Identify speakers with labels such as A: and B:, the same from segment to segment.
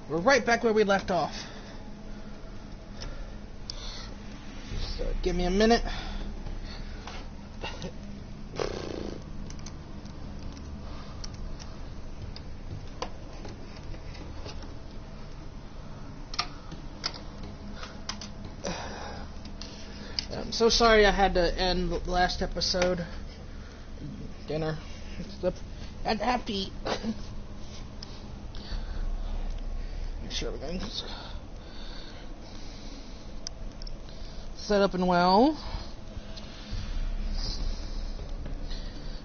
A: We're right back where we left off. So give me a minute. I'm so sorry I had to end the last episode. Dinner. I'd have to eat. Make sure everything's set up and well.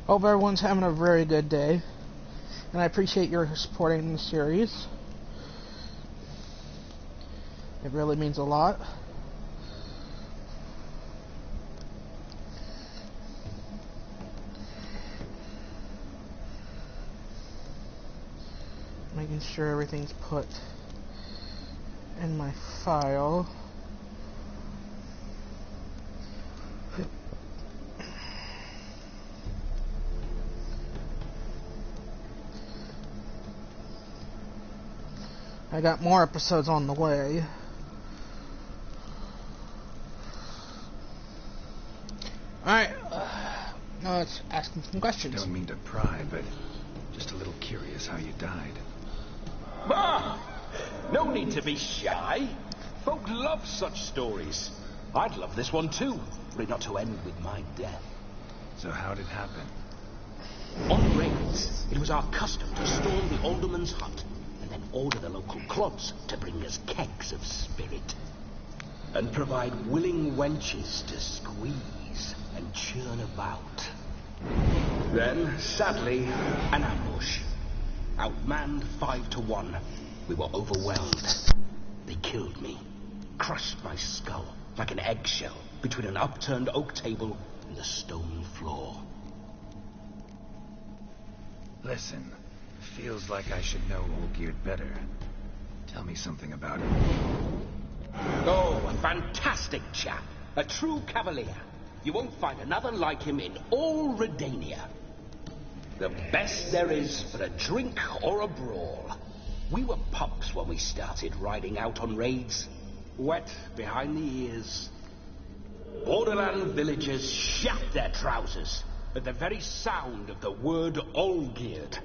A: Hope everyone's having a very good day. And I appreciate your supporting the series. It really means a lot. Making sure everything's put in my file. I got more episodes on the way. Alright, now let's ask them some questions.
B: Don't mean to pry, but just a little curious how you died.
C: Ah! No need to be shy. Folk love such stories. I'd love this one too, were it not to end with my death.
B: So how'd it happen?
C: On raids, it was our custom to storm the alderman's hut and then order the local clods to bring us kegs of spirit. And provide willing wenches to squeeze and churn about. Then, sadly, an ambush. Outmanned 5 to 1, we were overwhelmed. They killed me, crushed my skull like an eggshell between an upturned oak table and the stone floor.
B: Listen, feels like I should know Olgierd better. Tell me something about him.
C: Oh, a fantastic chap. A true cavalier. You won't find another like him in all Redania. The best there is for a drink or a brawl. We were pups when we started riding out on raids. Wet behind the ears. Borderland villagers shat their trousers at the very sound of the word Olgierd.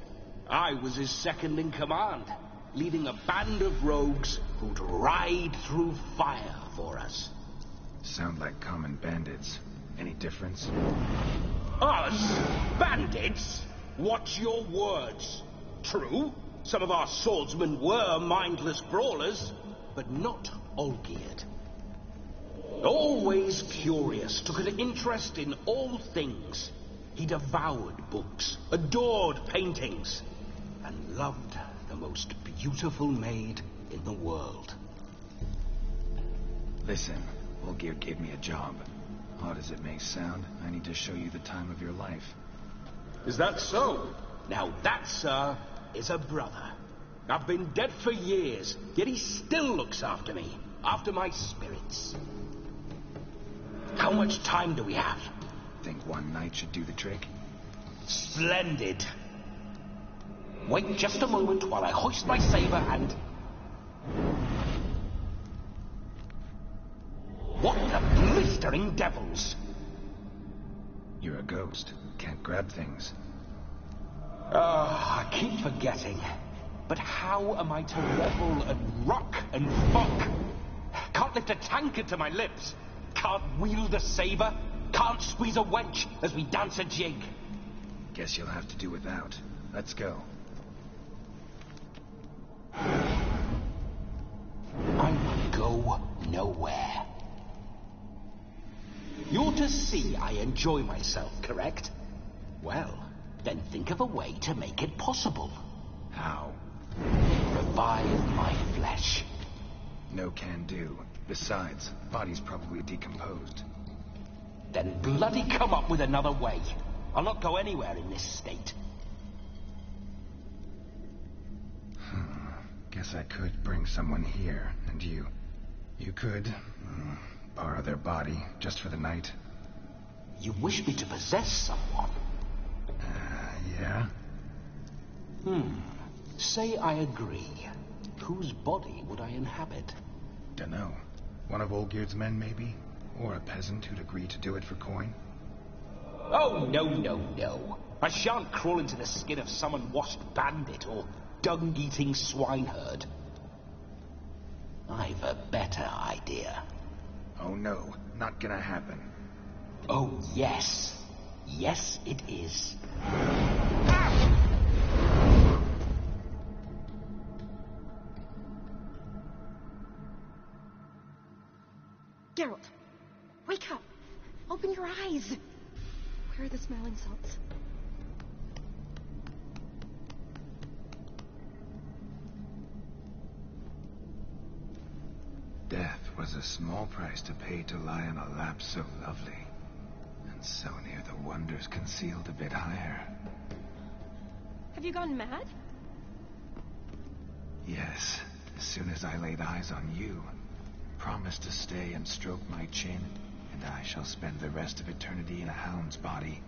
C: I was his second in command, leading a band of rogues who'd ride through fire for us.
B: Sound like common bandits. Any difference?
C: Us? Bandits? Watch your words. True, some of our swordsmen were mindless brawlers, but not Olgierd. Always curious, took an interest in all things. He devoured books, adored paintings, and loved the most beautiful maid in the world.
B: Listen, Olgierd gave me a job. Odd as it may sound, I need to show you the time of your life.
C: Is that so? Now that, sir, is a brother. I've been dead for years, yet he still looks after me, after my spirits. How much time do we have?
B: Think one night should do the trick?
C: Splendid. Wait just a moment while I hoist my saber and... What the blistering devils?
B: You're a ghost. Can't grab things.
C: I keep forgetting. But how am I to revel and rock and fuck? Can't lift a tankard to my lips. Can't wield a saber. Can't squeeze a wench as we dance a jig.
B: Guess you'll have to do without. Let's go.
C: I will go nowhere. You're to see I enjoy myself, correct? Well, then think of a way to make it possible.
B: How?
C: Revive my flesh.
B: No can do. Besides, body's probably decomposed.
C: Then bloody come up with another way. I'll not go anywhere in this state.
B: Guess I could bring someone here, and you could borrow their body just for the night.
C: You wish me to possess someone?
B: Yeah?
C: Say I agree. Whose body would I inhabit?
B: Dunno. One of Olgierd's men, maybe? Or a peasant who'd agree to do it for coin?
C: Oh, no, no, no. I shan't crawl into the skin of some unwashed bandit or dung-eating swineherd. I've a better idea.
B: Oh no, not gonna happen.
C: Oh, yes. Yes, it is.
D: Geralt, wake up. Open your eyes. Where are the smelling salts?
B: Death was a small price to pay to lie on a lap so lovely, and so near the wonders concealed a bit higher.
D: Have you gone mad?
B: Yes, as soon as I laid eyes on you, promise to stay and stroke my chin, and I shall spend the rest of eternity in a hound's body,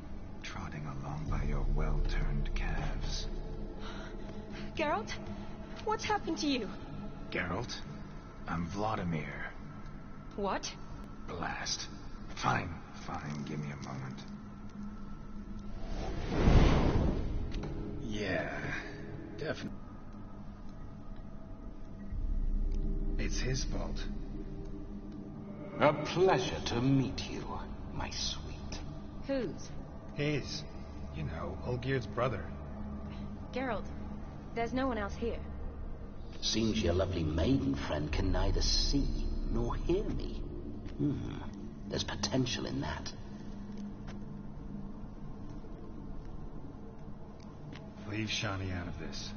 B: trotting along by your well-turned calves.
D: Geralt, what's happened to you?
B: Geralt, I'm Vladimir.
D: What?
B: Blast. Fine, give me a moment. Yeah, definitely. It's his fault.
C: A pleasure to meet you, my sweet.
D: Whose?
B: His. You know, Olgierd's brother.
D: Geralt, there's no one else here.
C: Seems your lovely maiden friend can neither see nor hear me. There's potential in that.
B: Leave Shani out of this.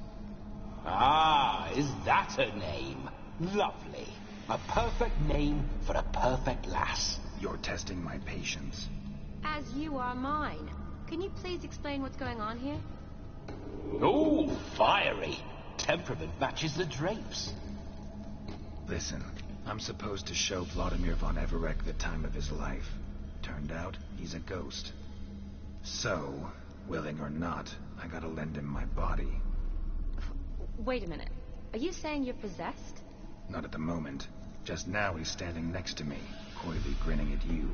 C: Ah, is that her name? Lovely. A perfect name for a perfect lass.
B: You're testing my patience.
D: As you are mine. Can you please explain what's going on here?
C: Oh, fiery. Temperament matches the drapes.
B: Listen, I'm supposed to show Vladimir von Everec the time of his life. Turned out, he's a ghost. So, willing or not, I gotta lend him my body.
D: Wait a minute. Are you saying you're possessed?
B: Not at the moment. Just now he's standing next to me, coyly grinning at you.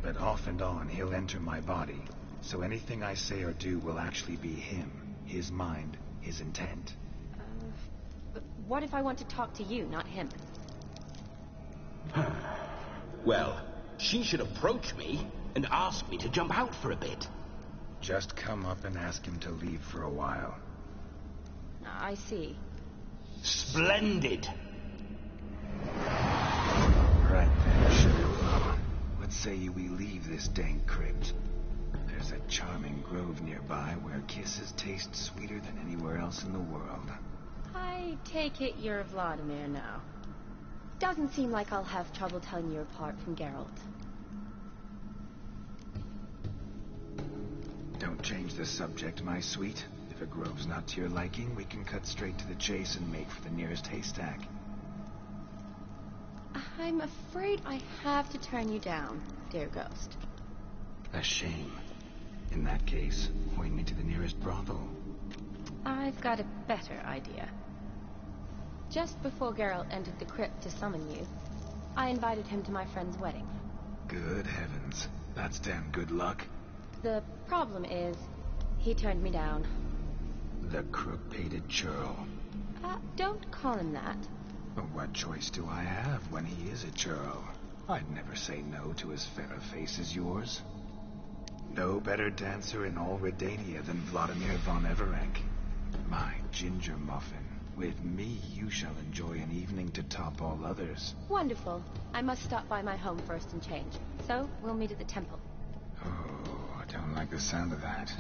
B: But off and on, he'll enter my body. So anything I say or do will actually be him. His mind, his intent.
D: But what if I want to talk to you, not him?
C: Well, she should approach me and ask me to jump out for a bit.
B: Just come up and ask him to leave for a while.
D: I see.
C: Splendid.
B: Right then, Sugarplum. What say you we leave this dank crypt? There's a charming grove nearby where kisses taste sweeter than anywhere else in the world.
D: I take it you're Vladimir now. Doesn't seem like I'll have trouble telling you apart from Geralt.
B: Don't change the subject, my sweet. If a grove's not to your liking, we can cut straight to the chase and make for the nearest haystack.
D: I'm afraid I have to turn you down, dear ghost.
B: A shame. In that case, point me to the nearest brothel.
D: I've got a better idea. Just before Geralt entered the crypt to summon you, I invited him to my friend's wedding.
B: Good heavens. That's damn good luck.
D: The problem is, he turned me down.
B: The crook-pated churl.
D: Don't call him that.
B: But what choice do I have when he is a churl? I'd never say no to as fair a face as yours. No better dancer in all Redania than Vladimir von Everec. My ginger muffin. With me, you shall enjoy an evening to top all others.
D: Wonderful. I must stop by my home first and change. So, we'll meet at the temple.
B: Oh, I don't like the sound of that.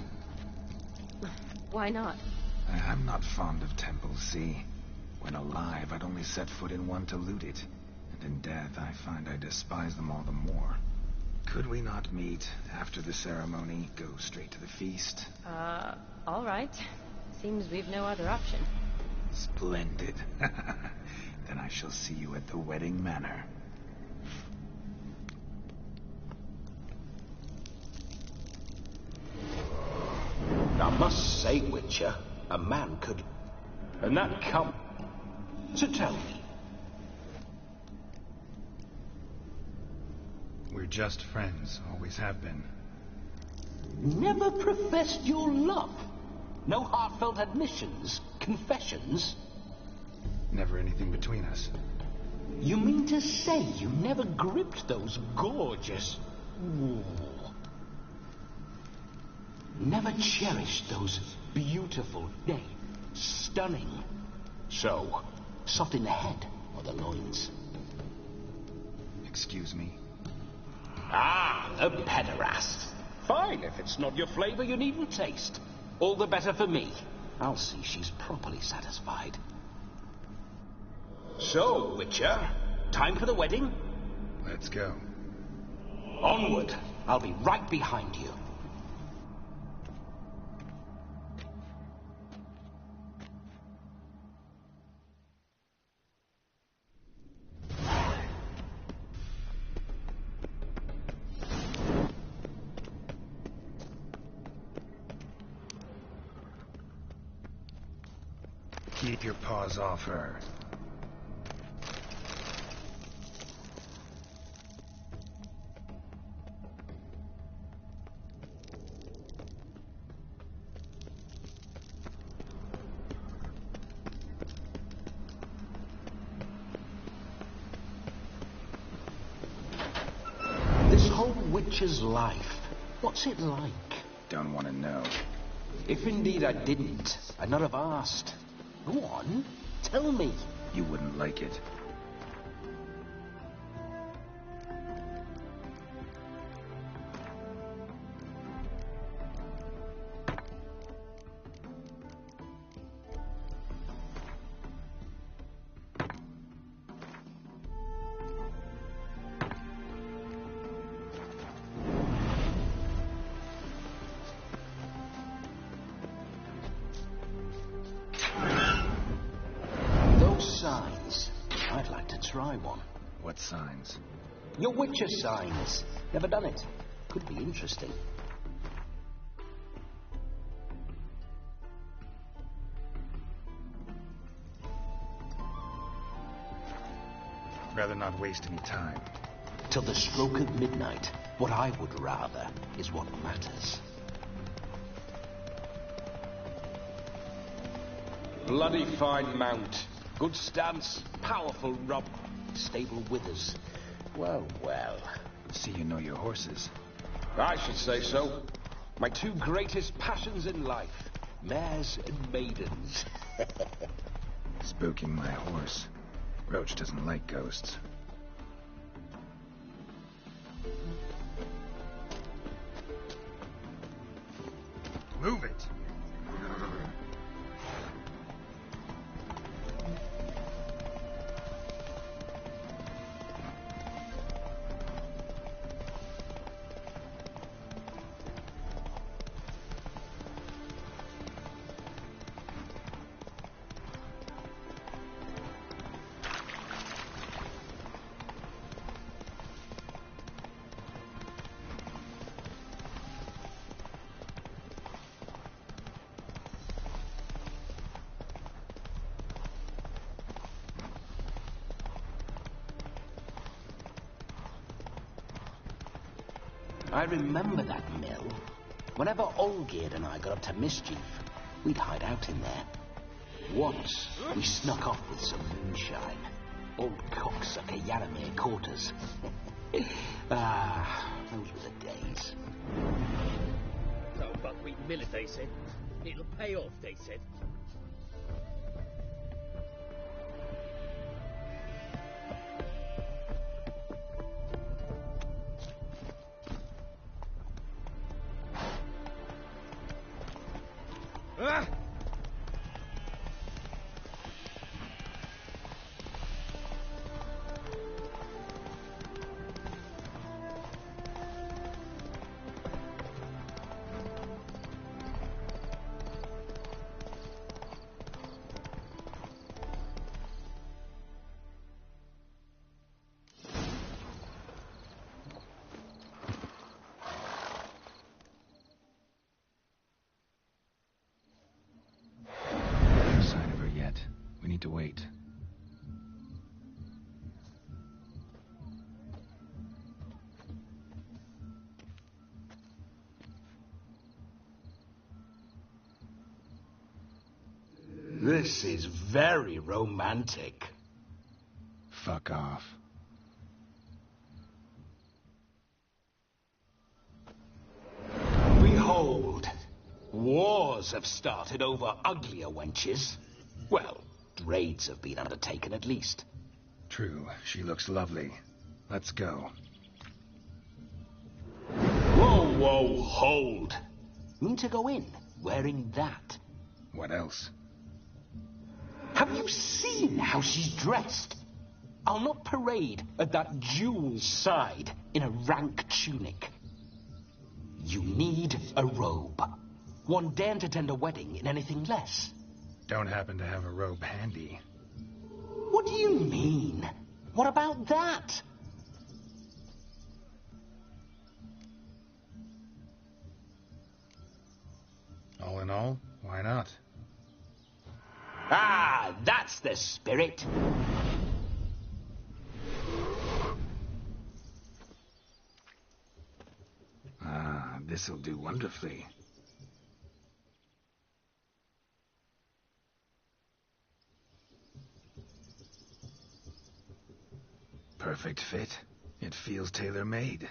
D: Why not?
B: I'm not fond of temples, see? When alive, I'd only set foot in one to loot it. And in death, I find I despise them all the more. Could we not meet after the ceremony, go straight to the feast?
D: All right. Seems we've no other option.
B: Splendid. Then I shall see you at the wedding manor. I
C: must say, Witcher, a man could... And that come... So tell me.
B: We're just friends, always have been.
C: Never professed your love? No heartfelt admissions? Confessions?
B: Never anything between us.
C: You mean to say you never gripped those gorgeous... Ooh. Never cherished those beautiful, nay, stunning... So, soft in the head or the loins?
B: Excuse me?
C: Ah, the pederast. Fine, if it's not your flavor, you needn't taste. All the better for me. I'll see she's properly satisfied. So, Witcher, time for the wedding?
B: Let's go.
C: Onward. I'll be right behind you.
B: Keep your paws off her.
C: This whole Witcher's life, what's it like?
B: Don't want to know.
C: If indeed I didn't, I'd not have asked. Go on, tell me.
B: You wouldn't like it.
C: Signs. I'd like to try one.
B: What signs?
C: Your Witcher signs. Never done it. Could be interesting.
B: Rather not waste any time.
C: Till the stroke of midnight, what I would rather is what matters. Bloody fine mount. Good stance, powerful rub, stable withers. Well, well.
B: See you know your horses.
C: I should say so. My two greatest passions in life. Mares and maidens.
B: Spooking my horse. Roach doesn't like ghosts. Move it!
C: I remember that mill. Whenever Olgierd and I got up to mischief, we'd hide out in there. Once, we snuck off with some moonshine. Old cocksucker Yaramir caught us. Those were the days.
E: So buckwheat millet, they said. It'll pay off, they said.
C: This is very romantic.
B: Fuck off.
C: Behold, wars have started over uglier wenches. Well, raids have been undertaken at least.
B: True, she looks lovely. Let's go.
C: Whoa, whoa, hold. Mean to go in, wearing that?
B: What else?
C: Have you seen how she's dressed? I'll not parade at that jewel's side in a rank tunic. You need a robe. One daren't attend a wedding in anything less.
B: Don't happen to have a robe handy.
C: What do you mean? What about that?
B: All in all, why not?
C: Ah, that's the spirit.
B: Ah, this'll do wonderfully. Perfect fit. It feels tailor-made.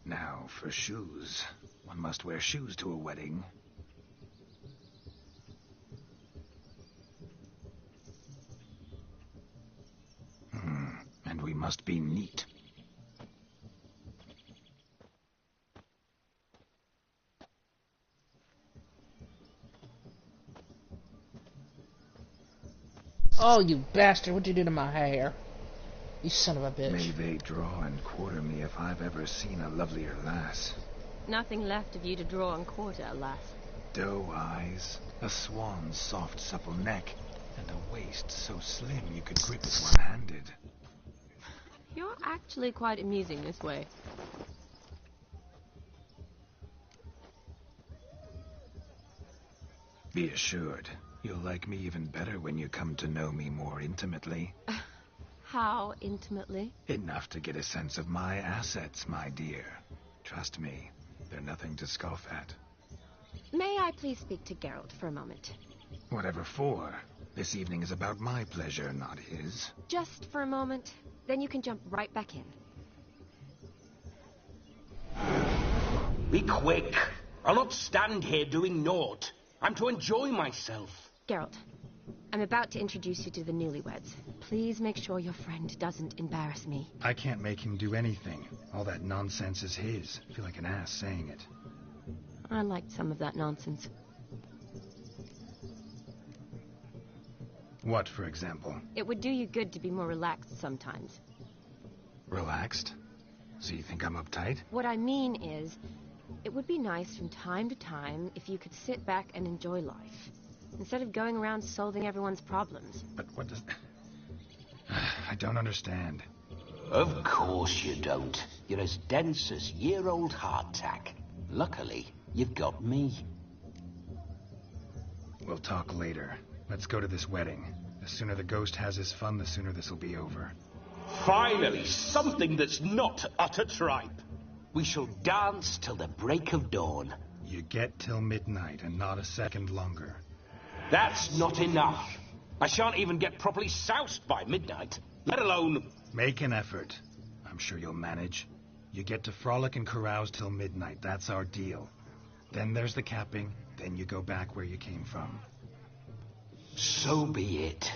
B: Now, for shoes. One must wear shoes to a wedding. And we must be neat.
A: Oh, you bastard. What'd you do to my hair? You son of a bitch.
B: May they draw and quarter me if I've ever seen a lovelier lass.
D: Nothing left of you to draw and quarter, alas.
B: Doe eyes, a swan's soft supple neck, and a waist so slim you could grip it one-handed.
D: You're actually quite amusing this way.
B: Be assured, you'll like me even better when you come to know me more intimately.
D: How intimately?
B: Enough to get a sense of my assets, my dear. Trust me, they're nothing to scoff at.
D: May I please speak to Geralt for a moment?
B: Whatever for. This evening is about my pleasure, not his.
D: Just for a moment, then you can jump right back in.
C: Be quick. I'll not stand here doing naught. I'm to enjoy myself.
D: Geralt, I'm about to introduce you to the newlyweds. Please make sure your friend doesn't embarrass me.
B: I can't make him do anything. All that nonsense is his. I feel like an ass saying it.
D: I liked some of that nonsense.
B: What, for example?
D: It would do you good to be more relaxed sometimes.
B: Relaxed? So you think I'm uptight?
D: What I mean is, it would be nice from time to time if you could sit back and enjoy life, instead of going around solving everyone's problems.
B: But what does... I don't understand.
C: Of course you don't. You're as dense as year-old hardtack. Luckily, you've got me.
B: We'll talk later. Let's go to this wedding. The sooner the ghost has his fun, the sooner this'll be over.
C: Finally, something that's not utter tripe. We shall dance till the break of dawn.
B: You get till midnight and not a second longer.
C: That's not enough. I shan't even get properly soused by midnight, let alone...
B: Make an effort. I'm sure you'll manage. You get to frolic and carouse till midnight. That's our deal. Then there's the capping. Then you go back where you came from.
C: So be it.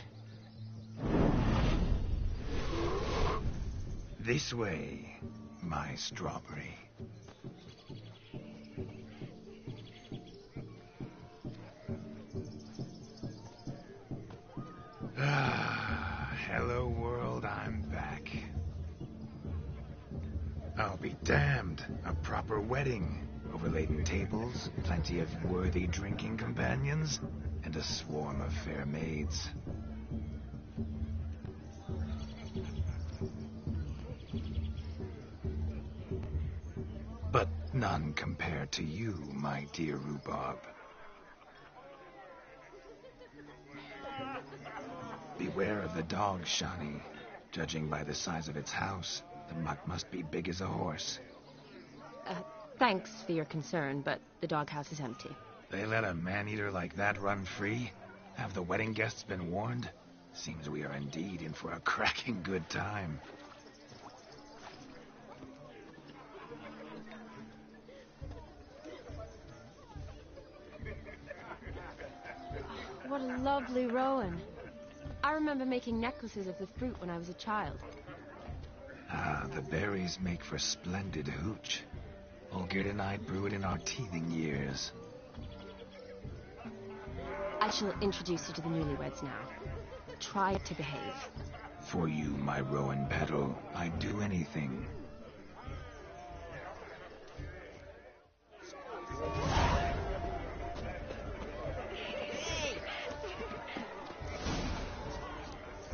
B: This way, my strawberry. Ah, hello world, I'm back. I'll be damned. A proper wedding. Overladen tables, plenty of worthy drinking companions, and a swarm of fair maids. But none compared to you, my dear rhubarb. Beware of the dog, Shani. Judging by the size of its house, the mutt must be big as a horse.
D: Thanks for your concern, but the doghouse is empty.
B: They let a man-eater like that run free? Have the wedding guests been warned? Seems we are indeed in for a cracking good time.
D: What a lovely rowan. I remember making necklaces of the fruit when I was a child.
B: Ah, the berries make for splendid hooch. Olgerd and I brew it in our teething years.
D: I shall introduce you to the newlyweds now. Try to behave.
B: For you, my rowan petal, I'd do anything.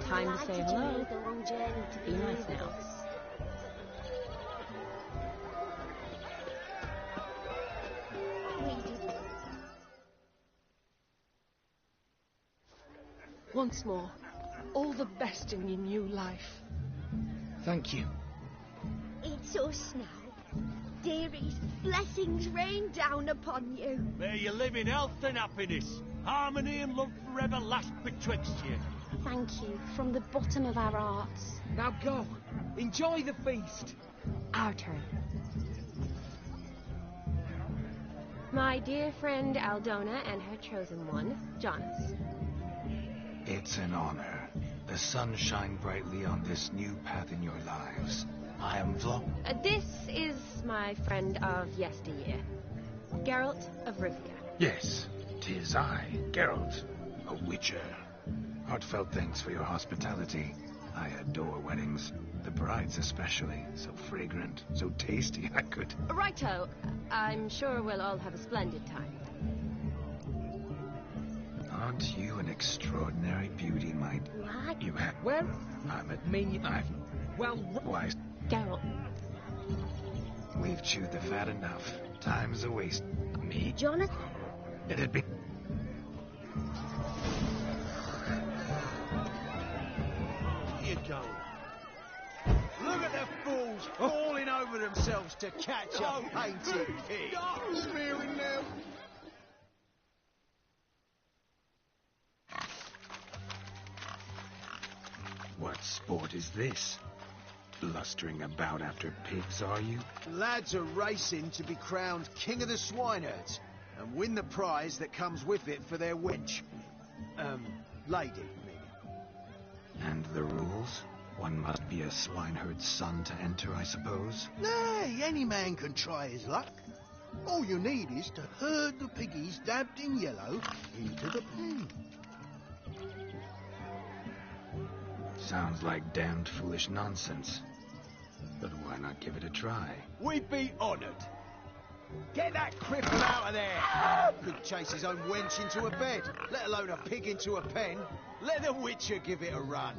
D: Time to say hello. Be nice now.
A: Once more, all the best in your new life. Thank you.
F: It's us now. Dearies, blessings rain down upon you.
E: May you live in health and happiness. Harmony and love forever last betwixt you.
F: Thank you from the bottom of our hearts.
E: Now go. Enjoy the feast.
D: Our turn. My dear friend Aldona and her chosen one, Jonas.
B: It's an honor. The sun shine brightly on this new path in your lives. I am
D: This is my friend of yesteryear, Geralt of Rivia.
B: Yes, 'tis I, Geralt, a witcher. Heartfelt thanks for your hospitality. I adore weddings. The brides especially. So fragrant, so tasty, I could...
D: Righto. I'm sure we'll all have a splendid time.
B: Aren't you an extraordinary beauty, my...
F: What?
B: You have...
E: Well,
B: I'm a...
E: I've... Well...
B: Why,
D: Geralt.
B: we've chewed the fat enough. Time's a waste. Me?
F: Jonathan?
B: It'd be...
E: you go. Look at the fools falling over themselves to catch a painted pig.
A: Smearing them.
B: What sport is this? Blustering about after pigs, are you?
G: Lads are racing to be crowned King of the Swineherds and win the prize that comes with it for their wench. Lady, meaning.
B: And the rules? One must be a swineherd's son to enter, I suppose?
G: Nay, any man can try his luck. All you need is to herd the piggies dabbed in yellow into the pen.
B: Sounds like damned foolish nonsense. But why not give it a try?
E: We'd be honoured. Get that cripple out of there!
G: Could chase his own wench into a bed, let alone a pig into a pen. Let the Witcher give it a run.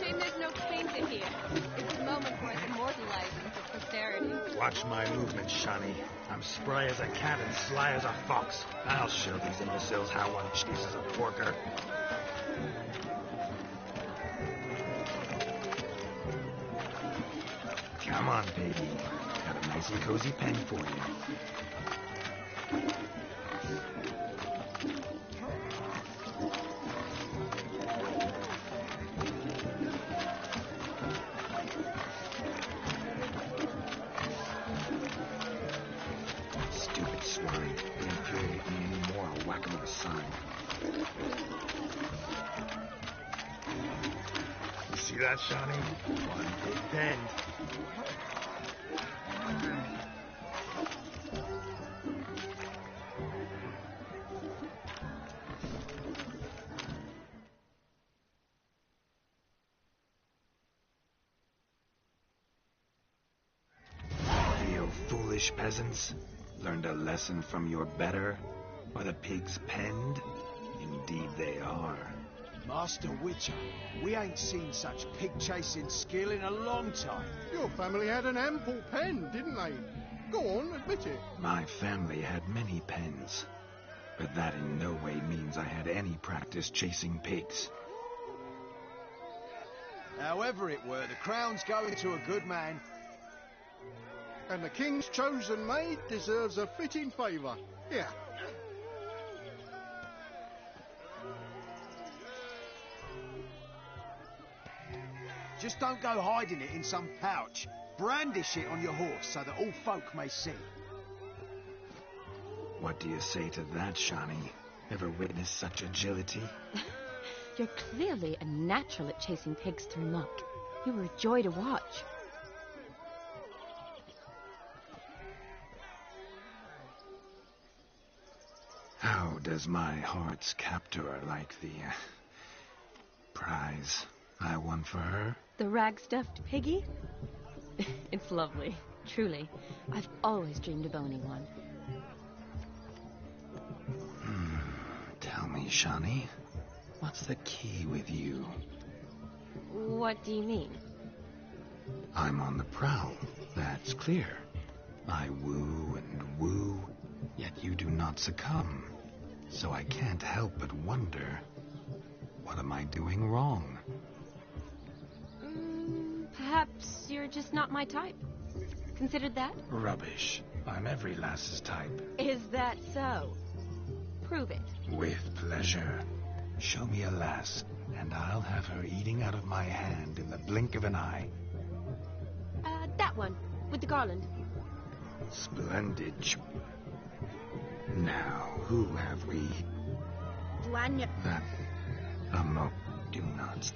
D: Shame there's no queens in here. It's the moment for us immortalizing for posterity.
B: Watch my movements, Shani. I'm spry as a cat and sly as a fox. I'll show these imbeciles how one chases a porker. Come on, baby. Got a nice and cozy pen for you. Stupid swine. They infuriate me anymore. I'll whack him with a sign. You see that, Shani? One big pen. You foolish peasants. Learned a lesson from your better? Are the pigs penned? Indeed they are.
G: Master Witcher, we ain't seen such pig-chasing skill in a long time.
H: Your family had an ample pen, didn't they? Go on, admit it.
B: My family had many pens. But that in no way means I had any practice chasing pigs.
G: However it were, the crown's going to a good man.
H: And the king's chosen maid deserves a fitting favour. Here.
G: Just don't go hiding it in some pouch. Brandish it on your horse so that all folk may see.
B: What do you say to that, Shani? Ever witnessed such agility?
D: You're clearly a natural at chasing pigs through muck. You were a joy to watch.
B: How does my heart's captor like the prize I won for her?
D: The rag-stuffed piggy? It's lovely, truly. I've always dreamed of owning one.
B: Tell me, Shani, what's the key with you?
D: What do you mean?
B: I'm on the prowl, that's clear. I woo and woo, yet you do not succumb. So I can't help but wonder, what am I doing wrong?
D: Perhaps you're just not my type. Considered that?
B: Rubbish. I'm every lass's type.
D: Is that so? Prove it.
B: With pleasure. Show me a lass, and I'll have her eating out of my hand in the blink of an eye.
D: That one, with the garland.
B: Splendid. Now, who have we?
F: Duanya.
B: That... do not.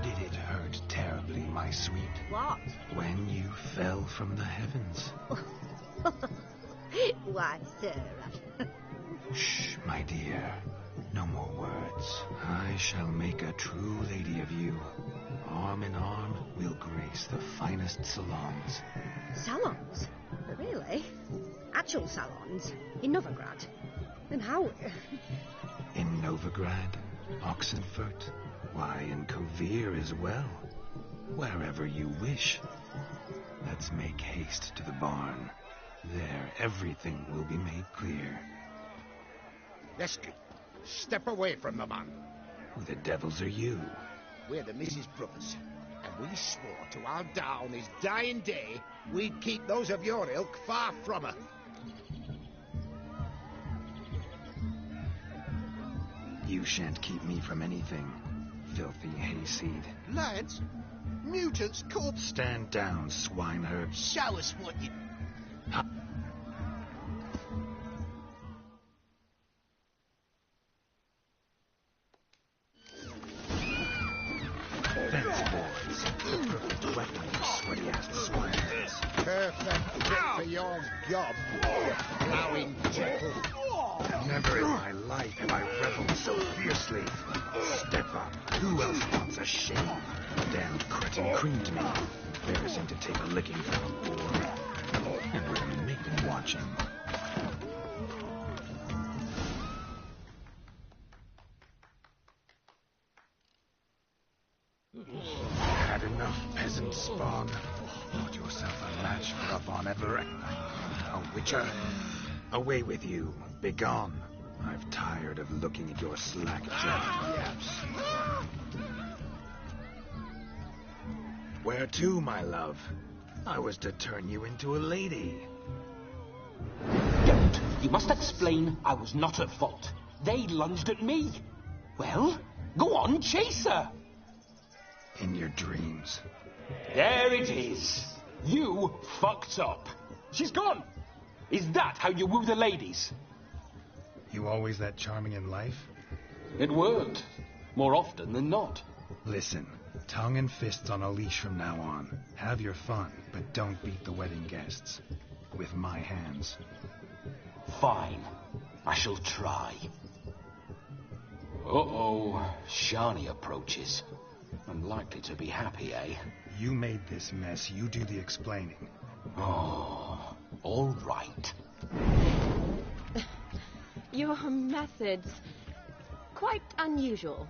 B: Did it hurt terribly, my sweet?
F: What?
B: When you fell from the heavens?
F: Why, Sarah.
B: Shh, my dear. No more words. I shall make a true lady of you. Arm in arm, we'll grace the finest salons.
F: Salons? Really? Actual salons? In Novigrad? And how...
B: In Novigrad, Oxenfurt, why, in Kovir as well. Wherever you wish. Let's make haste to the barn. There, everything will be made clear.
H: Lesky, step away from the man.
B: Who the devils are you?
H: We're the Mrs. Brothers, and we swore to our Da on his dying day we'd keep those of your ilk far from her.
B: You shan't keep me from anything, filthy hayseed.
H: Lads, mutants corpse.
B: Stand down, swineherd.
H: Show us what you...
B: Fence boys. The perfect weapon for sweaty-ass swineherds.
H: Perfect fit for your job, plowing jekyll.
B: Never in my life have I reveled so fiercely. Step up. Who else wants a shave? Damned cretin creamed me. Embarrassing to take a licking from a boy. And with a maiden watching. Had enough, peasant spawn. Got yourself a match for a Von Everett. A witcher. Away with you. Begone. I've tired of looking at your slack-jacked yaps. Where to, my love? I was to turn you into a lady.
C: Don't. You must explain I was not at fault. They lunged at me. Well, go on, chase her.
B: In your dreams.
C: There it is. You fucked up. She's gone. Is that how you woo the ladies?
B: You always that charming in life?
C: It worked. More often than not.
B: Listen, tongue and fists on a leash from now on. Have your fun, but don't beat the wedding guests. With my hands.
C: Fine. I shall try. Uh-oh. Shani approaches. Unlikely to be happy, eh?
B: You made this mess. You do the explaining.
C: Oh, all right.
D: Your methods... quite unusual.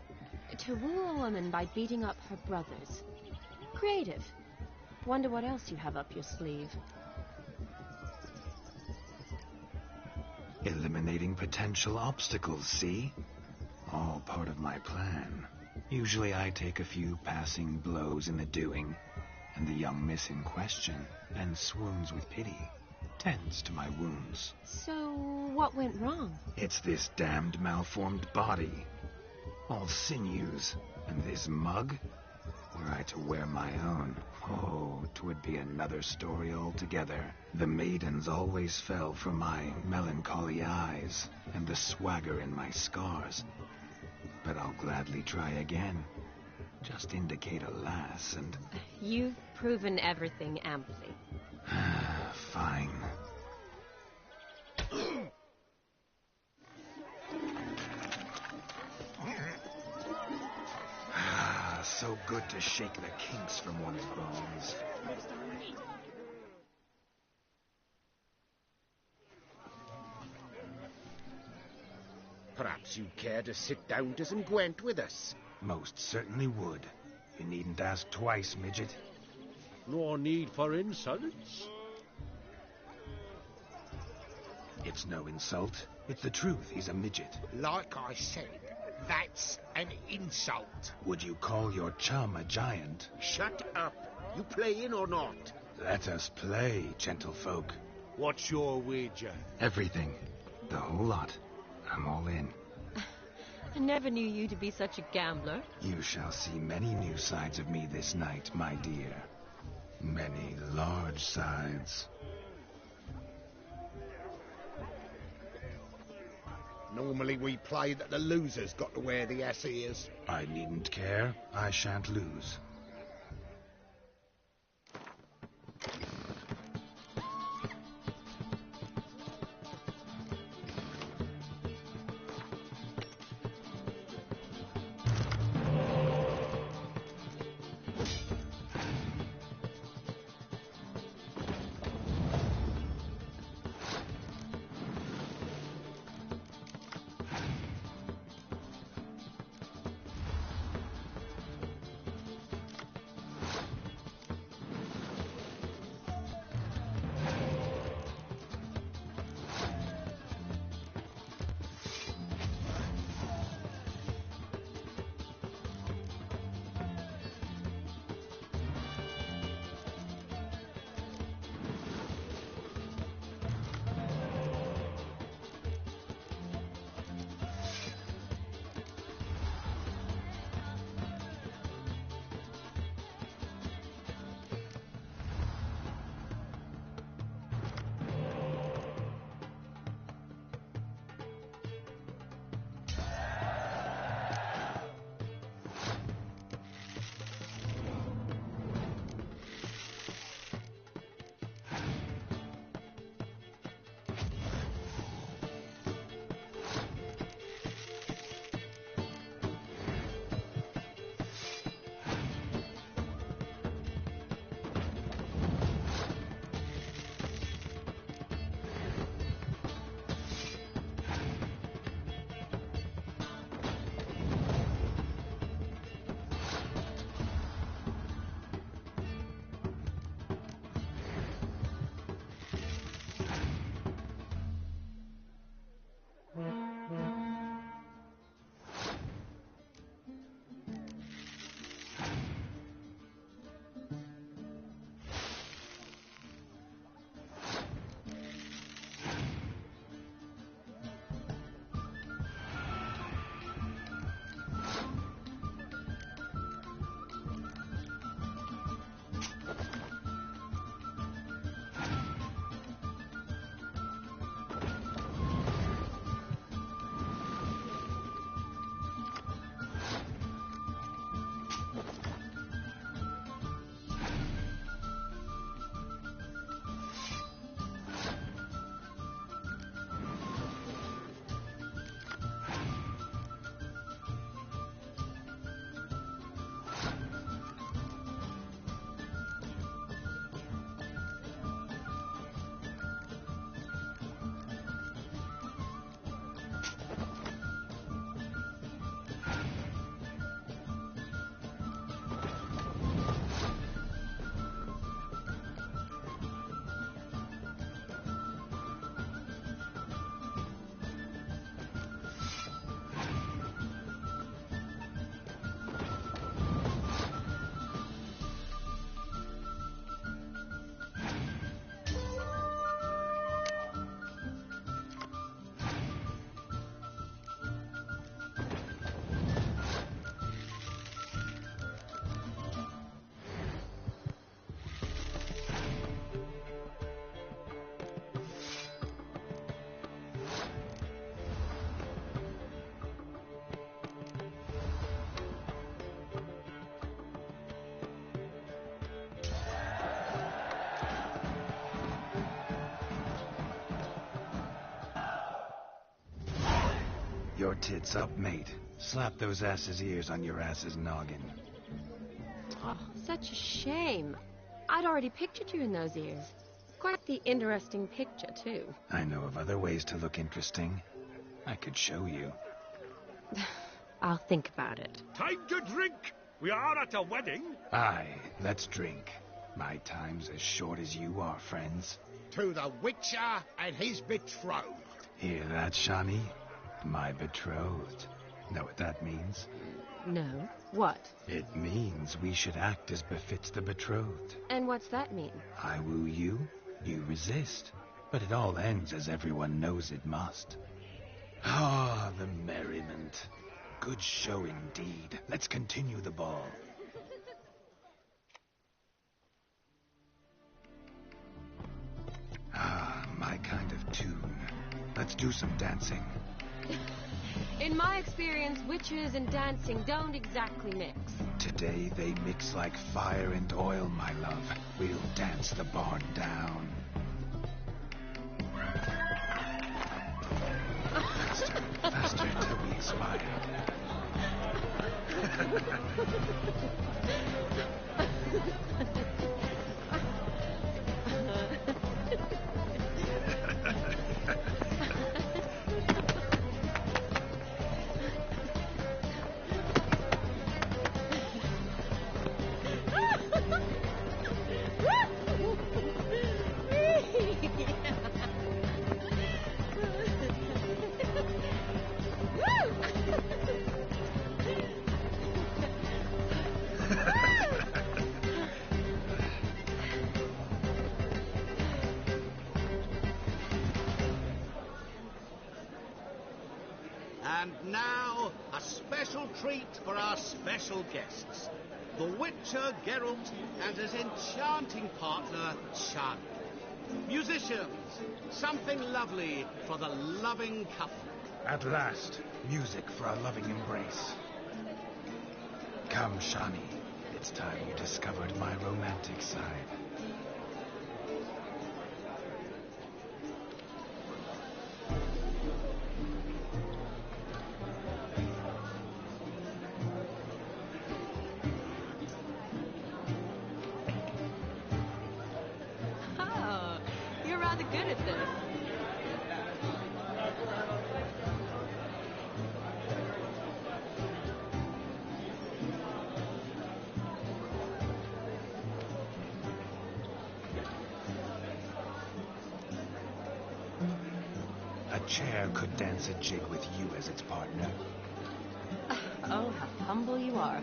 D: To woo a woman by beating up her brothers. Creative. Wonder what else you have up your sleeve.
B: Eliminating potential obstacles, see? All part of my plan. Usually I take a few passing blows in the doing, and the young miss in question then swoons with pity, tends to my wounds.
I: So, what went wrong?
B: It's this damned malformed body. All sinews, and this mug? Were I to wear my own, oh, 'twould be another story altogether. The maidens always fell for my melancholy eyes, and the swagger in my scars. But I'll gladly try again. Just indicate a lass, and...
I: You've proven everything amply.
B: Fine. So good to shake the kinks from one's bones.
H: Perhaps you'd care to sit down to some Gwent with us.
B: Most certainly would. You needn't ask twice, midget.
E: No need for insults.
B: It's no insult. It's the truth. He's a midget.
H: Like I said, that's an insult.
B: Would you call your chum a giant?
H: Shut up. You playing or not?
B: Let us play, gentlefolk.
E: What's your wager?
B: Everything. The whole lot. I'm all in.
I: I never knew you to be such a gambler.
B: You shall see many new sides of me this night, my dear. Many large sides.
H: Normally we play that the loser's got to wear the ass ears.
B: I needn't care. I shan't lose. your tits up, mate. Slap those asses' ears on your ass's noggin.
I: Oh, such a shame. I'd already pictured you in those ears. Quite the interesting picture, too.
B: I know of other ways to look interesting. I could show you.
I: I'll think about it.
E: Time to drink! We are at a wedding.
B: Aye, let's drink. My time's as short as you are, friends.
H: To the Witcher and his betrothed.
B: Hear that, Shani? My betrothed. Know what that means?
I: No. What?
B: It means we should act as befits the betrothed.
I: And what's that mean?
B: I woo you, you resist. But it all ends as everyone knows it must. Ah, the merriment. Good show indeed. Let's continue the ball. Ah, my kind of tune. Let's do some dancing.
I: In my experience, witches and dancing don't exactly mix.
B: Today they mix like fire and oil, my love. We'll dance the barn down. Faster, faster till we expire.
E: And now, a special treat for our special guests. The Witcher Geralt and his enchanting partner, Shani. Musicians, something lovely for the loving couple.
B: At last, music for a loving embrace. Come, Shani. It's time you discovered my romantic side.
I: Oh, you're rather good at this.
B: A chair could dance a jig with you as its partner.
I: Oh, how humble you are.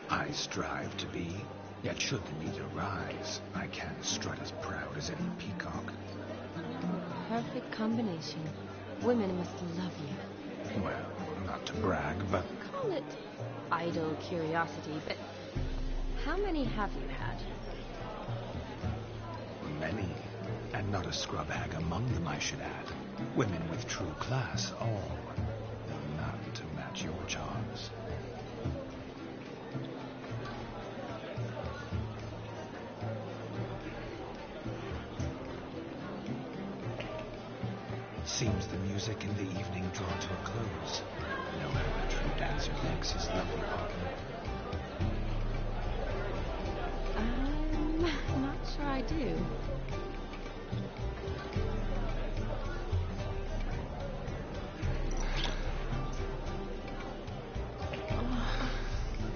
B: I strive to be, yet should the need arise, I can strut as proud as any peacock.
I: Perfect combination. Women must love you.
B: Well, not to brag, but
I: Call it idle curiosity, but how many have you had?
B: many. And not a scrub hag among them, I should add. Women with true class, all. Though none to match your charms. Seems the music in the evening draw to a close. Know how a true dancer thanks his lovely partner.
I: I'm not sure I do.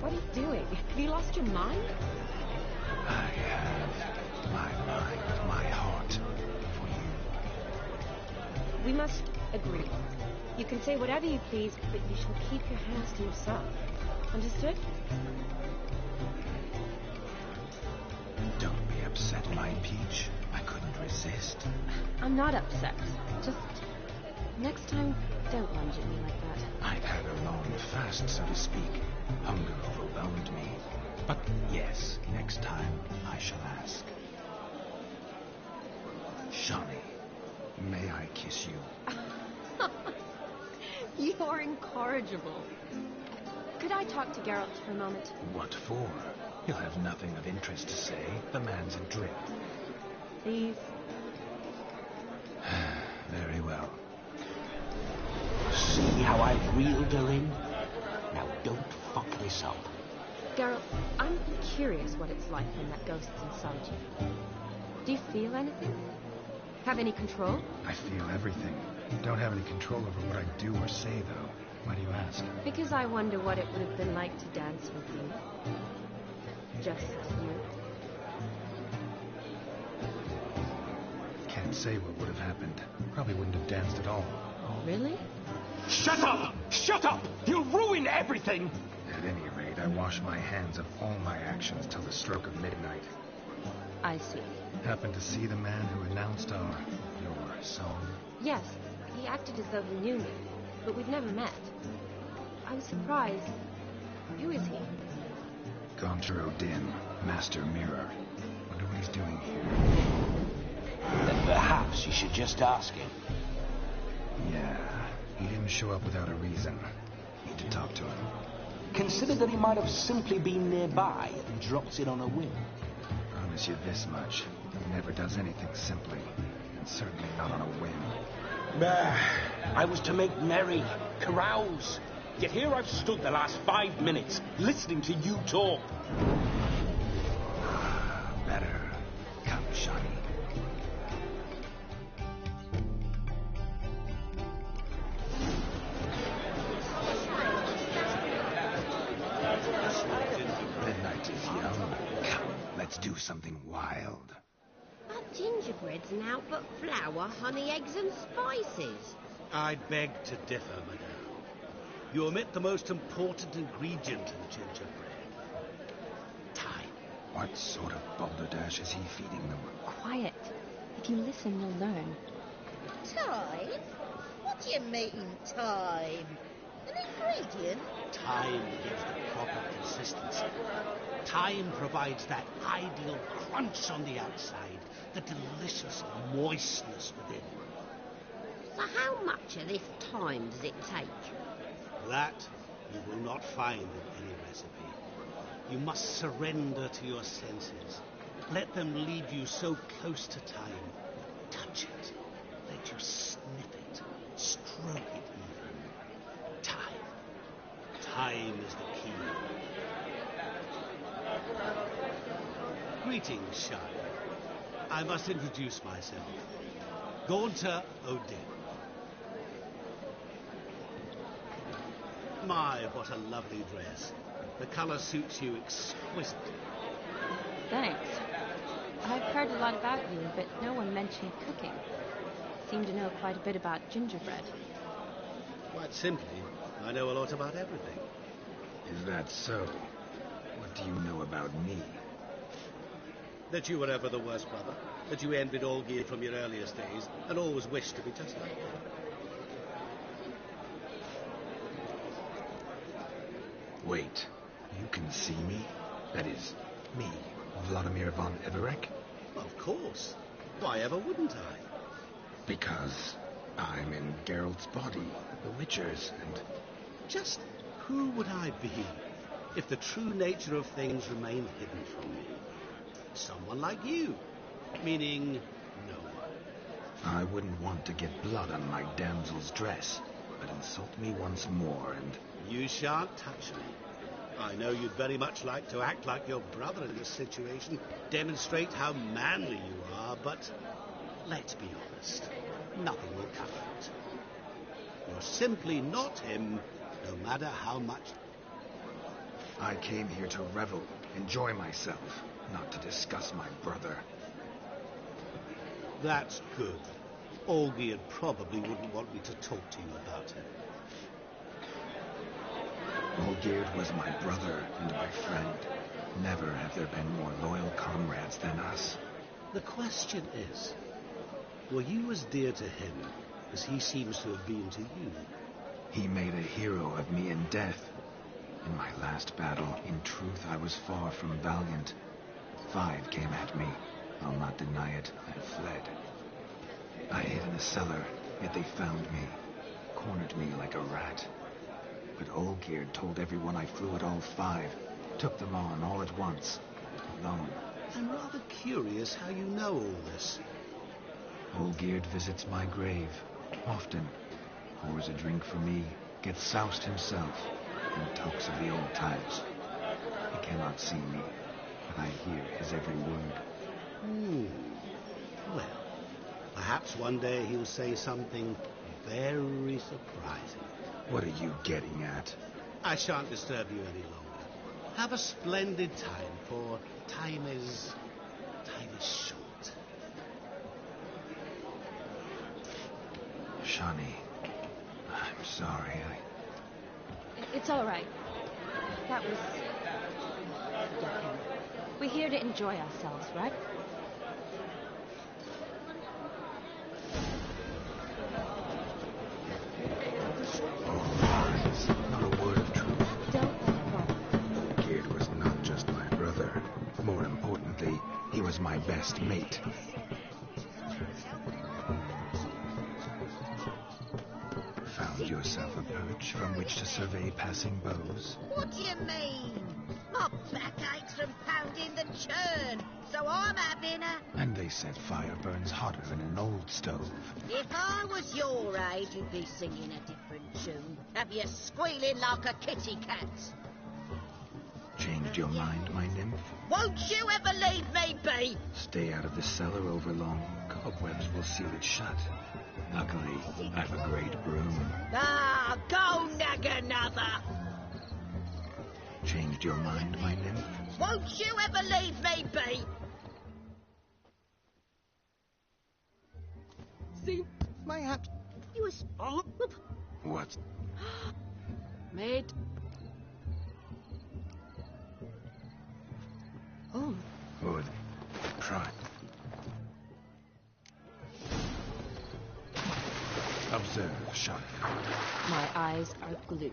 I: What are you doing? Have you lost your mind?
B: I have my mind, my heart for you.
I: We must agree. You can say whatever you please, but you shall keep your hands to yourself. Understood?
B: Don't be upset, my peach. I couldn't resist.
I: I'm not upset. Just next time, don't lunge at me like that.
B: I've had a long fast, so to speak. Hunger overwhelmed me. But yes, next time I shall ask. Shani, may I kiss you?
I: You're incorrigible. Could I talk to Geralt for a moment?
B: What for? He'll have nothing of interest to say. The man's adrift.
I: Please.
B: Very well.
C: see how I've reeled her in? Now don't fuck this up.
I: Geralt, I'm curious what it's like when that ghost's inside you. Do you feel anything? Have any control?
B: I feel everything. Don't have any control over what I do or say, though. Why do you ask?
I: Because I wonder what it would have been like to dance with you. Just you.
B: Can't say what would have happened. Probably wouldn't have danced at all.
I: Really?
C: Shut up! Shut up! You'll ruin everything!
B: At any rate, I wash my hands of all my actions till the stroke of midnight.
I: I see.
B: Happened to see the man who announced your song?
I: Yes, he acted as though he knew me, but we've never met. I was surprised. Who is he?
B: Gaunter O'Dim, Master Mirror. Wonder what he's doing here.
C: Then perhaps you should just ask him.
B: Yeah, he didn't show up without a reason. Need to talk to him.
C: Consider that he might have simply been nearby and dropped in on a whim.
B: Promise you this much. He never does anything simply, and certainly not on a whim.
C: I was to make merry, carouse. Yet here I've stood the last 5 minutes, listening to you talk.
B: Better. Come, Shani. The night is young. Come, let's do something wild.
F: But gingerbread's now but flour, honey, eggs and spices.
E: I beg to differ, madame. You omit the most important ingredient in gingerbread. Time.
B: What sort of balderdash is he feeding them?
D: Quiet. If you listen, you'll learn.
F: Time? What do you mean, time? An ingredient?
E: Time gives the proper consistency. Time provides that ideal crunch on the outside, the delicious moistness within.
F: So how much of this time does it take?
E: That you will not find in any recipe. You must surrender to your senses. Let them lead you so close to time. Touch it. Let you sniff it. Stroke it even. Time. Time is the key. Greetings, Shire. I must introduce myself. Gaunter O'Dim. My, what a lovely dress. The color suits you exquisitely.
D: Thanks. I've heard a lot about you, but no one mentioned cooking. Seem to know quite a bit about gingerbread.
E: Quite simply, I know a lot about everything.
B: Is that so? What do you know about me?
E: That you were ever the worst brother. That you envied Olgierd from your earliest days, and always wished to be just like him.
B: Wait, you can see me? That is, me, Vladimir von Everec?
E: Of course. Why ever wouldn't I?
B: Because I'm in Geralt's body, the Witcher's, and...
E: Just who would I be if the true nature of things remained hidden from me? Someone like you. Meaning, no one.
B: I wouldn't want to get blood on my damsel's dress, but insult me once more and...
E: You shan't touch me. I know you'd very much like to act like your brother in this situation, demonstrate how manly you are, but let's be honest, nothing will come of it. You're simply not him, no matter how much...
B: I came here to revel, enjoy myself, not to discuss my brother.
E: That's good. Olgierd probably wouldn't want me to talk to you about him.
B: Olgierd was my brother and my friend. Never have there been more loyal comrades than us.
E: The question is, were you as dear to him as he seems to have been to you?
B: He made a hero of me in death. In my last battle, in truth, I was far from valiant. 5 came at me. I'll not deny it, and fled. I hid in a cellar, yet they found me, cornered me like a rat. But Olgierd told everyone I flew at all 5, took them on all at once, alone.
E: I'm rather curious how you know all this.
B: Olgierd visits my grave, often. pours a drink for me, gets soused himself, and talks of the old times. He cannot see me, but I hear his every word.
E: Well, perhaps one day he'll say something very surprising.
B: What are you getting at?
E: I shan't disturb you any longer. Have a splendid time, for time is short.
B: Shawnee, I'm sorry.
D: It's all right. That was... Forget him. We're here to enjoy ourselves, right?
B: All lies, not a word of truth.
D: Don't let it bother.
B: Geard was not just my brother. More importantly, he was my best mate. Found yourself a perch from which to survey passing bows?
F: What do you mean? My back aches from pounding the churn, so I'm having a...
B: And they said fire burns hotter in an old stove.
F: If I was your age, you'd be singing a different tune. Have you squealing like a kitty cat?
B: Changed your mind, my nymph?
F: Won't you ever leave me be?
B: Stay out of the cellar overlong. Cobwebs will seal it shut. Luckily, I've a great broom.
F: Ah, go nag another.
B: Changed your mind, my nymph?
F: Won't you ever leave me be?
E: See, mayhaps
F: You was...
B: What?
F: Mate. Oh.
B: Good. Try. Observe, Shawnee.
I: My eyes are glued.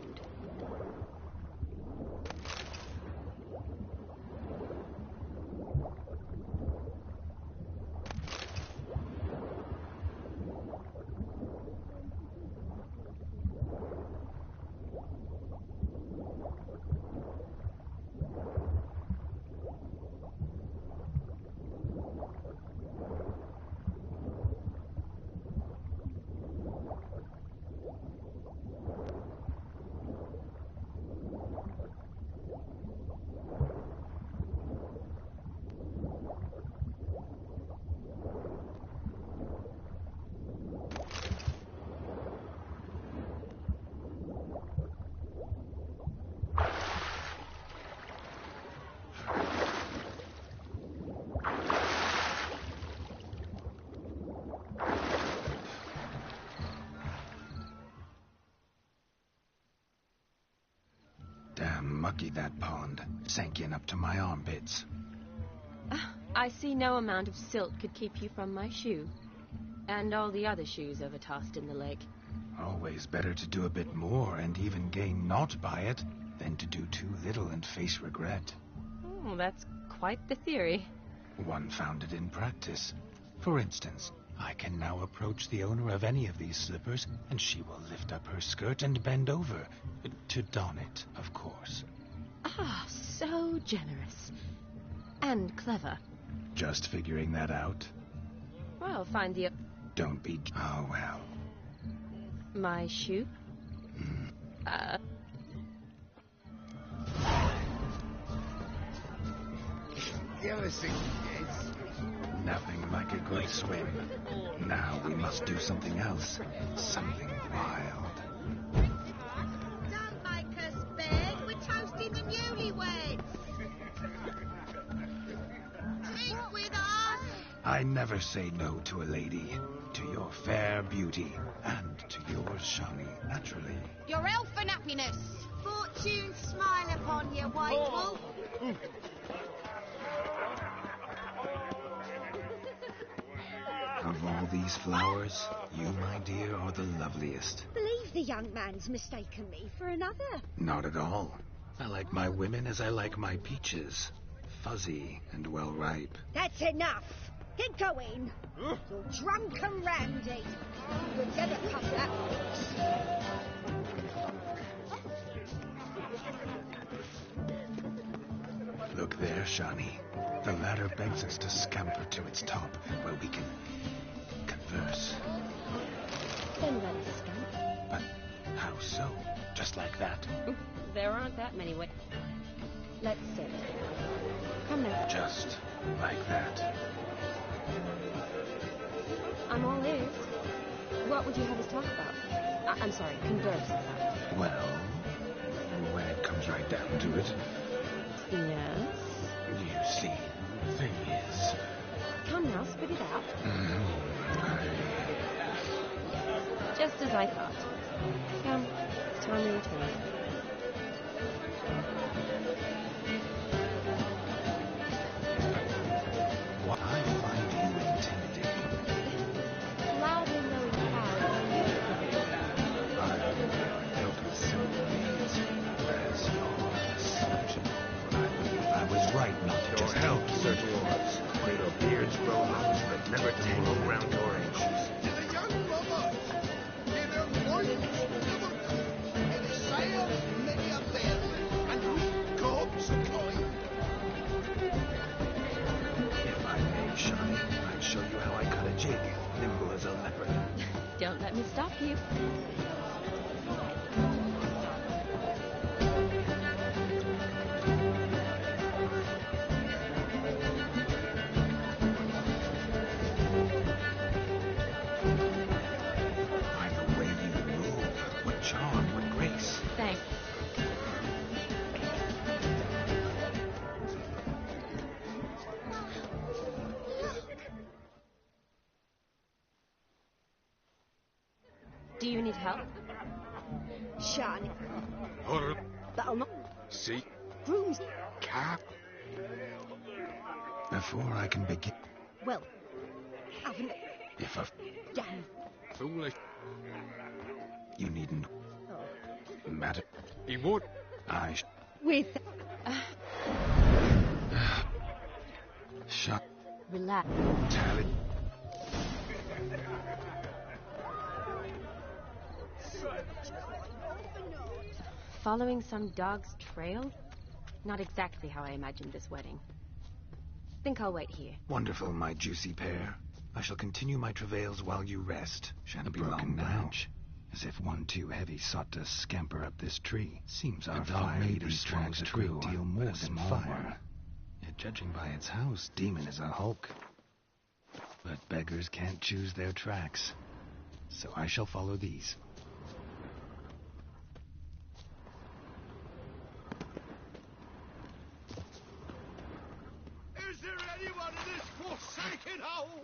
B: Damn mucky, that pond. Sank in up to my armpits.
D: I see no amount of silt could keep you from my shoe. And all the other shoes ever tossed in the lake.
B: Always better to do a bit more and even gain naught by it than to do too little and face regret.
D: Oh, that's quite the theory.
B: One founded in practice. For instance, I can now approach the owner of any of these slippers, and she will lift up her skirt and bend over. To don it, of course.
D: Ah, so generous. And clever.
B: Just figuring that out?
D: Well, find the...
B: Don't be... Oh, well.
D: My shoe?
H: Give us a chance.
B: Nothing like a good swim. Now we must do something else. Something wild.
F: Don't make us beg. We're toasting the newlyweds. Drink with us.
B: I never say no to a lady. To your fair beauty. And to yours, Shawnee, naturally.
F: Your elfin happiness. Fortune smile upon you, White Wolf.
B: Of all these flowers, you, my dear, are the loveliest.
F: Believe the young man's mistaken me for another.
B: Not at all. I like my women as I like my peaches. Fuzzy and well ripe.
F: That's enough. Get going. You're drunk and randy. You'll never come that close.
B: Look there, Shawnee. The ladder begs us to scamper to its top, where we can converse.
D: Then let us scamper.
B: But How so? Just like that?
I: There aren't that many ways. Let's sit. Come now.
B: Just like that?
I: I'm all ears. What would you have us talk about? I'm sorry, converse about.
B: Well, when it comes right down to it,
I: Yes?
B: you see, the thing is...
I: Come now, spit it out.
B: I...
I: Just as I thought. Come, it's time we return.
B: What I find you intimidating.
D: Loudly knowing how.
B: I built with simple needs as your assumption. But I believe I was right not to just help
J: Sir Dwarves. May your beards grow long, but never tangle around your ankles.
E: To the young brothers, give them voice, never and a sail, many a bed, and we corpse a coin.
B: If I may, Shani, I'd show you how I cut a jig, nimble as a leopard.
D: Don't let me stop you.
B: By the way you move, what charm, what grace.
D: Thanks. Do you need help?
F: Shani.
J: Or
F: That'll not.
J: see
F: Brooms.
J: cap.
B: Before I can begin,
F: Well, haven't.
B: if a
F: Damn.
J: Foolish.
B: you needn't
F: Oh.
B: matter,
J: He would.
B: I
F: With.
B: shot
D: Relax.
B: tally.
I: Following some dog's trail? Not exactly how I imagined this wedding. Think I'll wait here.
B: Wonderful, my juicy pair. I shall continue my travails while you rest. Shan't be long branch, as if one too heavy sought to scamper up this tree. Seems our fire even strongs a great deal more than fire. Yet judging by its house, demon is a hulk. But beggars can't choose their tracks, so I shall follow these.
E: Is there anyone in this forsaken hole?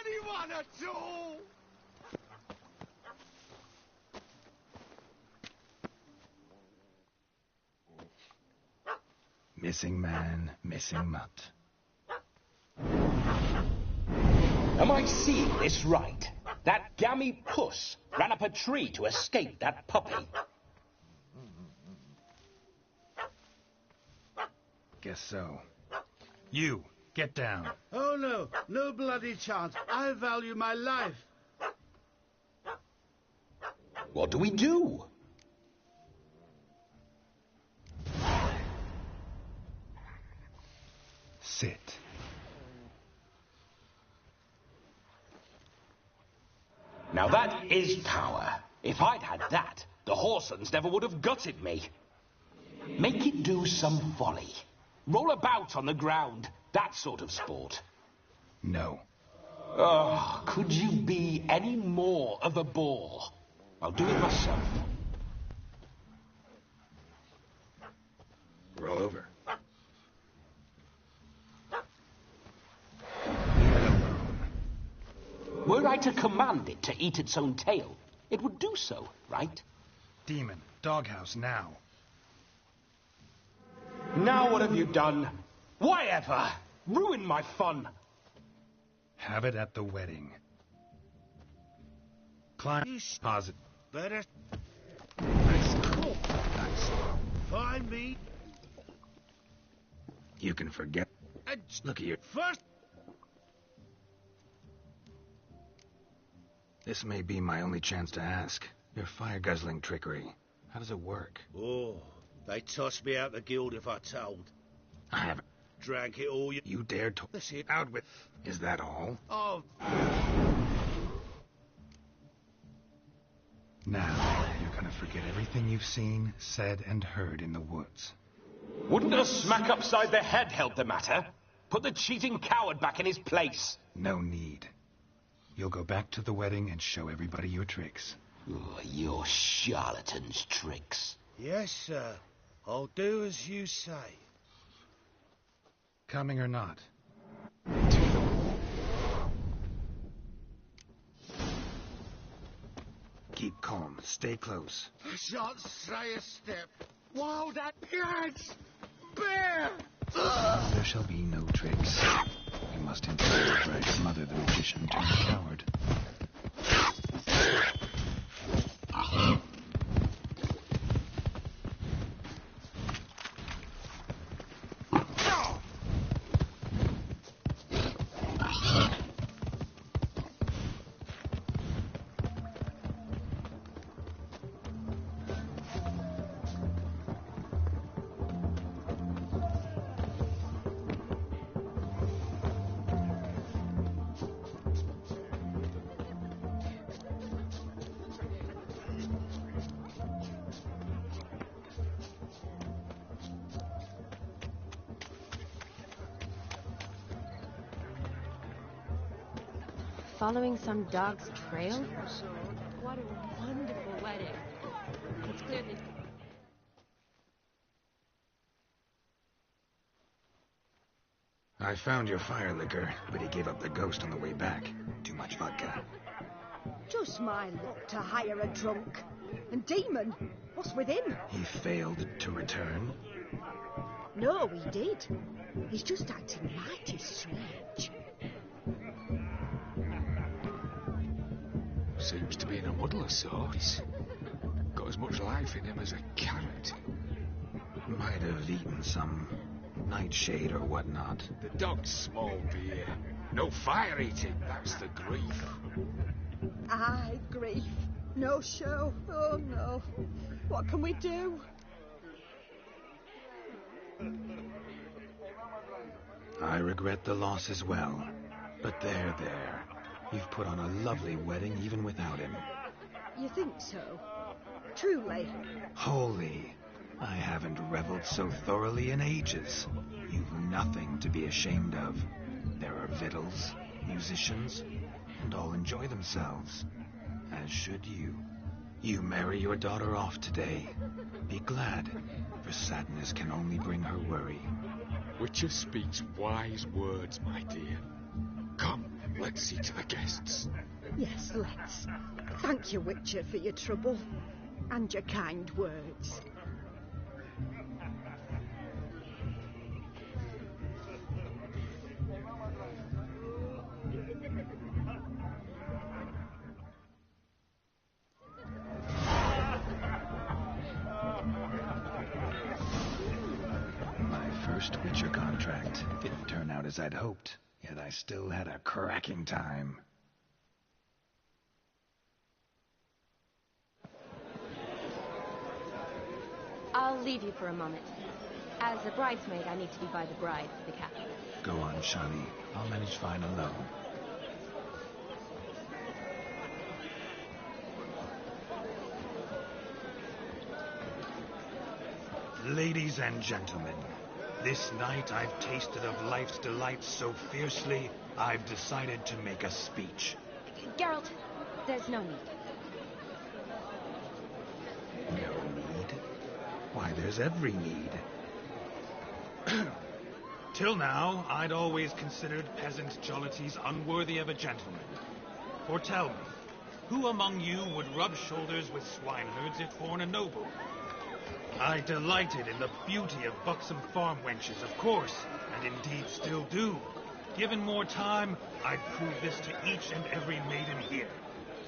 E: Anyone at all?
B: Missing man, missing mutt.
C: Am I seeing this right? That gammy puss ran up a tree to escape that puppy.
B: Guess so. You, get down.
E: Oh no, no bloody chance. I value my life.
C: What do we do?
B: Sit.
C: Now that is power. If I'd had that, the Horsons never would have gutted me. Make it do some folly. Roll about on the ground. That sort of sport.
B: No.
C: Oh, could you be any more of a bore? I'll do it myself.
B: Roll over.
C: Were I to command it to eat its own tail, it would do so, right?
B: Demon, doghouse now.
C: Now what have you done? Why ever? Ruined my fun.
B: Have it at the wedding. Climb. Pause it.
E: Better. Nice. Find me.
B: You can forget. Look at you.
E: First.
B: This may be my only chance to ask. Your fire-guzzling trickery. How does it work?
E: Oh, they tossed me out the guild if I told.
B: I haven't.
E: Drank it all.
B: You dared to...
E: That's it.
B: Out with... Is that all?
E: Oh.
B: Now, you're gonna forget everything you've seen, said, and heard in the woods.
C: Wouldn't a smack upside the head help the matter? Put the cheating coward back in his place.
B: No need. You'll go back to the wedding and show everybody your tricks.
C: Oh, your charlatan's tricks.
G: Yes, sir. I'll do as you say.
B: Coming or not? Keep calm. Stay close.
H: I shan't say a step. Wild at pigs! Bear!
B: There shall be no tricks. You must instead try to smother the magician turned coward.
I: Following some dog's trail? What a wonderful wedding. It's clearly...
B: I found your fire liquor, but he gave up the ghost on the way back. Too much vodka.
F: Just my luck to hire a drunk. And Demon, what's with him?
B: He failed to return.
F: No, he did. He's just acting mighty strange.
J: Seems to be in a muddle of sorts. Got as much life in him as a carrot.
B: Might have eaten some nightshade or whatnot.
J: The dog's small beer. No fire eating, that's the grief.
F: Aye, grief. No show. Oh no. What can we do?
B: I regret the loss as well. But there. You've put on a lovely wedding even without him.
F: You think so? Truly?
B: Holy. I haven't reveled so thoroughly in ages. You've nothing to be ashamed of. There are victuals, musicians, and all enjoy themselves. As should you. You marry your daughter off today. Be glad, for sadness can only bring her worry.
J: Witcher speaks wise words, my dear. Come, let's see to the guests.
F: Yes, let's. Thank you, Witcher, for your trouble. And your kind words.
B: My first Witcher contract didn't turn out as I'd hoped, yet I still had a cracking time.
D: I'll leave you for a moment. As a bridesmaid, I need to be by the bride for the captain.
B: Go on, Shani. I'll manage fine alone. Ladies and gentlemen, this night I've tasted of life's delights so fiercely, I've decided to make a speech.
D: Geralt, there's no need.
B: No need? Why, there's every need. Till now, I'd always considered peasant jollities unworthy of a gentleman. For tell me, who among you would rub shoulders with swineherds if born a noble? I delighted in the beauty of buxom farm wenches, of course, and indeed still do. Given more time, I'd prove this to each and every maiden here.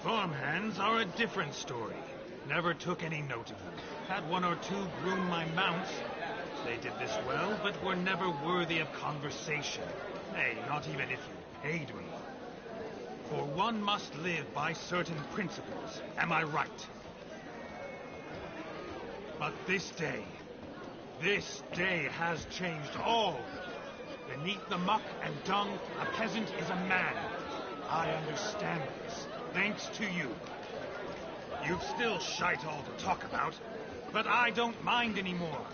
B: Farmhands are a different story. Never took any note of them. Had one or two groom my mounts. They did this well, but were never worthy of conversation. Nay, not even if you paid me. For one must live by certain principles. Am I right? But this day has changed all. Beneath the muck and dung, a peasant is a man. I understand this, thanks to you.
K: You've still shite all to talk about, but I don't mind anymore.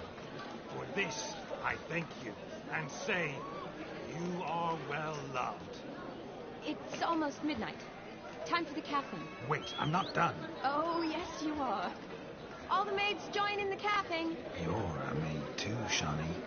K: For this, I thank you, and say, you are well loved.
D: It's almost midnight. Time for the caffing.
K: Wait, I'm not done.
D: Oh, yes, you are. All the maids join in the caffing.
B: You're a maid too, Shawnee.